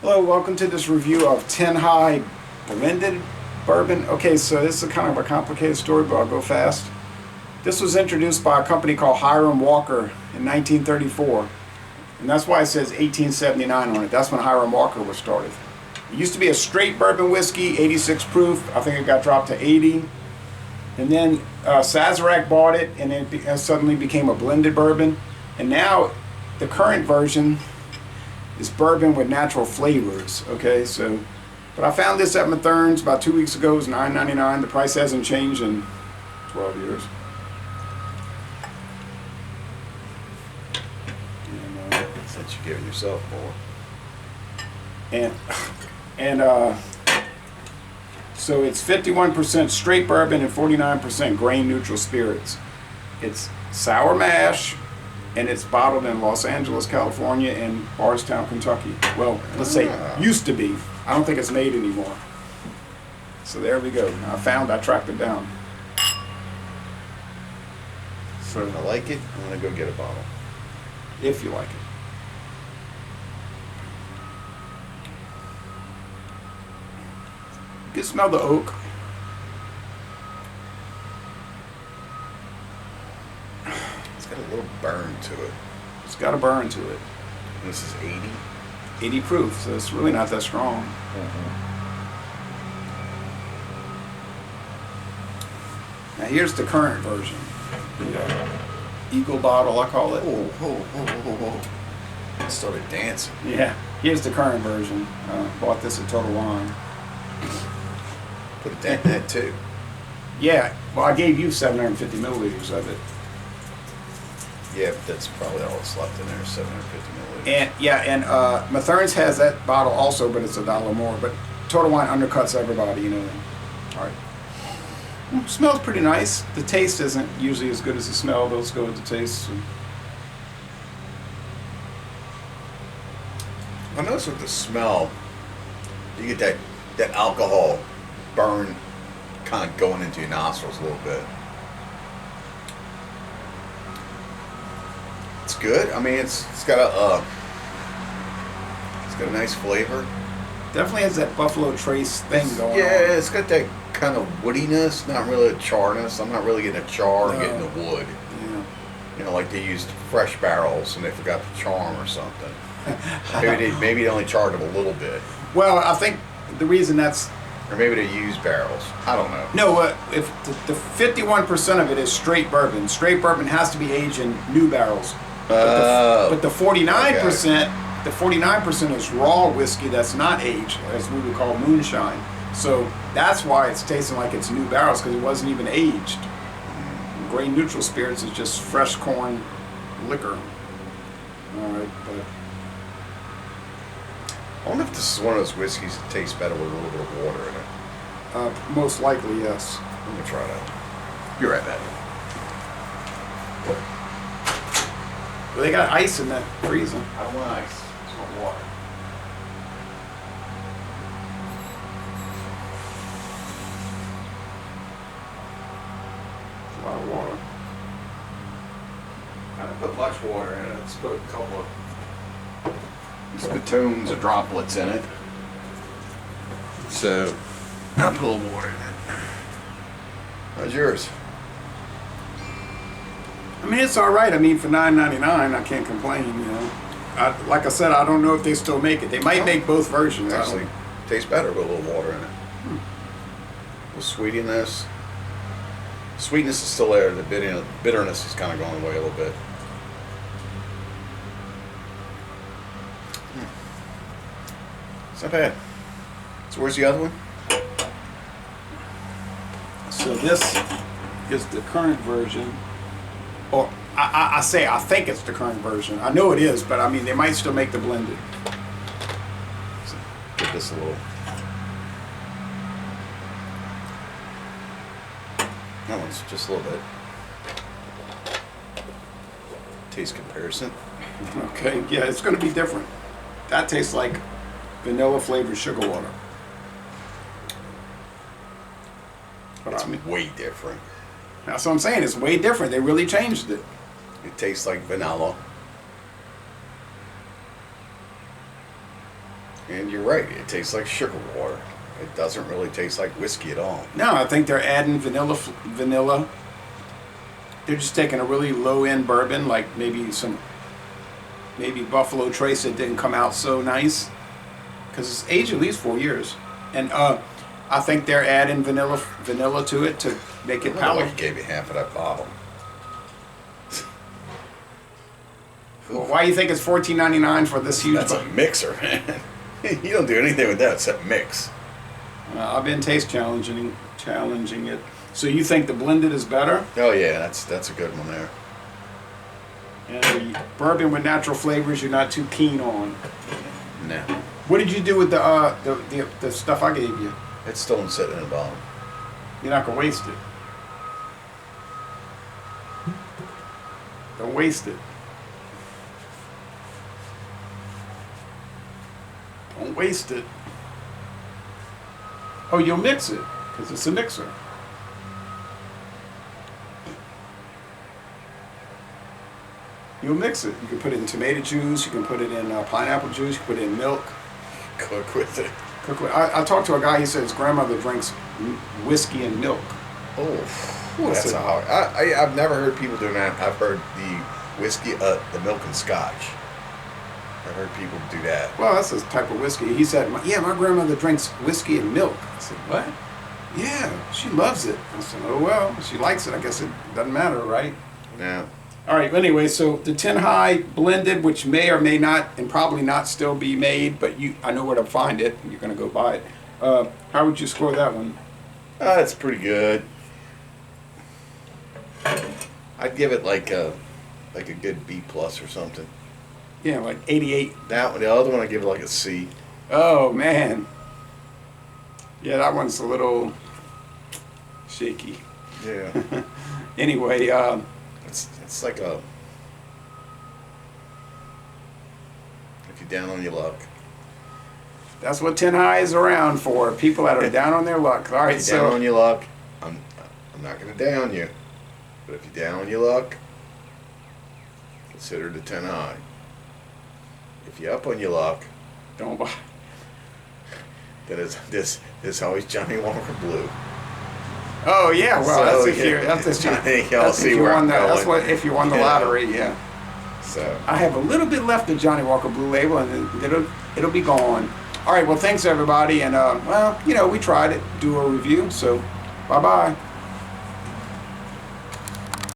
Hello, welcome to this review of 10 High Blended Bourbon. Okay, so this is kind of a complicated story, but I'll go fast. This was introduced by a company called Hiram Walker in 1934. And that's why it says 1879 on it. That's when Hiram Walker was started. It used to be a straight bourbon whiskey, 86 proof. I think it got dropped to 80. And then Sazerac bought it, and it suddenly became a blended bourbon. And now the current version is bourbon with natural flavors. Okay, so, but I found this at Mathern's about 2 weeks ago. It was $9.99. The price hasn't changed in 12 years. Since you're giving yourself more. And so it's 51% straight bourbon and 49% grain neutral spirits. It's sour mash, and it's bottled in Los Angeles, California, and Bardstown, Kentucky. Well, let's say used to be. I don't think it's made anymore. So there we go. I tracked it down. So if I like it, I'm gonna go get a bottle. If you like it. You can smell the oak. It's got a little burn to it. It's got a burn to it. And this is 80. 80 proof, so it's really not that strong. Now here's the current version. The Eagle bottle, I call it. It started dancing. Yeah, here's the current version. Bought this at Total Wine. Put it down that too. Yeah, well, I gave you 750 milliliters of it. Yeah, but that's probably all that's left in there, 750 milliliters. And yeah, and Mathern's has that bottle also, but it's $1 more. But Total Wine undercuts everybody, you know. All right. Smells pretty nice. The taste isn't usually as good as the smell. Those go with the taste. So. I notice with the smell, you get that alcohol burn kind of going into your nostrils a little bit. It's good. I mean, it's got a nice flavor. Definitely has that Buffalo Trace thing going on. Yeah, it's got that kind of woodiness, not really a charness. I'm not really getting a char, I'm getting the wood. Yeah. You know, like they used fresh barrels and they forgot to charm or something. Maybe they only charred them a little bit. Well, I think the reason that's... Or maybe they used barrels. I don't know. No, if the 51% of it is straight bourbon. Straight bourbon has to be aged in new barrels. But the 49%, the 49% is raw whiskey that's not aged, as we would call moonshine. So that's why it's tasting like it's new barrels, because it wasn't even aged. Grain neutral spirits is just fresh corn liquor. All right, but I wonder if this is one of those whiskeys that tastes better with a little bit of water in it. most likely, yes. Let me try that. You're right back. Well, they got ice in that freezer. I don't want ice. It's want water. A lot of water. I didn't put much water in it. Let's put a couple of spittoons or droplets in it. So, I'll put a little water in it. How's yours? I mean, it's all right. I mean, for $9.99, I can't complain. You know, like I said, I don't know if they still make it. They might make both versions. Actually, tastes better with a little water in it. The sweetness is still there. The bitterness is kind of going away a little bit. It's not bad. So where's the other one? So this is the current version. Or I think it's the current version. I know it is, but I mean, they might still make the blended. So give this a little. That one's just a little bit. Taste comparison. Okay, yeah, it's going to be different. That tastes like vanilla flavored sugar water. But It's I mean, way different. that's what I'm saying. It's way different. They really changed it. It tastes like vanilla. And you're right, it tastes like sugar water. It doesn't really taste like whiskey at all. No, I think they're adding vanilla. They're just taking a really low-end bourbon, like maybe Buffalo Trace that didn't come out so nice, because it's aged at least 4 years, and I think they're adding vanilla to it to make it I palatable. like gave you half of that bottle. Well, why do you think it's $14.99 for this huge? That's a mixer, man. You don't do anything with that except mix. I've been taste challenging it. So you think the blended is better? Oh yeah, that's a good one there. And the bourbon with natural flavors you're not too keen on. No, What did you do with the stuff I gave you? it's still sitting in the bottom. You're not gonna waste it. Don't waste it. Don't waste it. Oh, you'll mix it, because it's a mixer. You'll mix it. You can put it in tomato juice, you can put it in pineapple juice, you can put it in milk. Cook with it. Cook with, I talked to a guy, he said his grandmother drinks whiskey and milk. Oh, What's that's it? a hard. I've never heard people doing that. I've heard the whiskey, the milk and scotch. I've heard people do that. Well, that's a type of whiskey. He said, yeah, my grandmother drinks whiskey and milk. I said, what? Yeah, she loves it. I said, oh, well, she likes it. I guess it doesn't matter, right? Yeah. All right, anyway, so the 10 High Blended, which may or may not, and probably not still be made, but I know where to find it. You're going to go buy it. How would you score that one? It's pretty good. I'd give it like a good B plus or something. Yeah, like 88. That one, the other one, I give it like a C. Oh, man. Yeah, that one's a little shaky. Yeah. Anyway, It's like a. If you're down on your luck. that's what 10 High is around for. People that are down on their luck. All right, If you're down on so your luck, I'm not gonna down you, but if you're down on your luck, consider the 10 High. If you're up on your luck, don't buy. then there's always Johnny Walker Blue. Oh yeah, well So, that's if yeah, you're that's I if think y'all see where I'm that's going. what if you won the Yeah. lottery, yeah. So I have a little bit left of Johnny Walker Blue Label, and it'll be gone. All right, well thanks everybody, and well we tried it, do a review, so bye bye.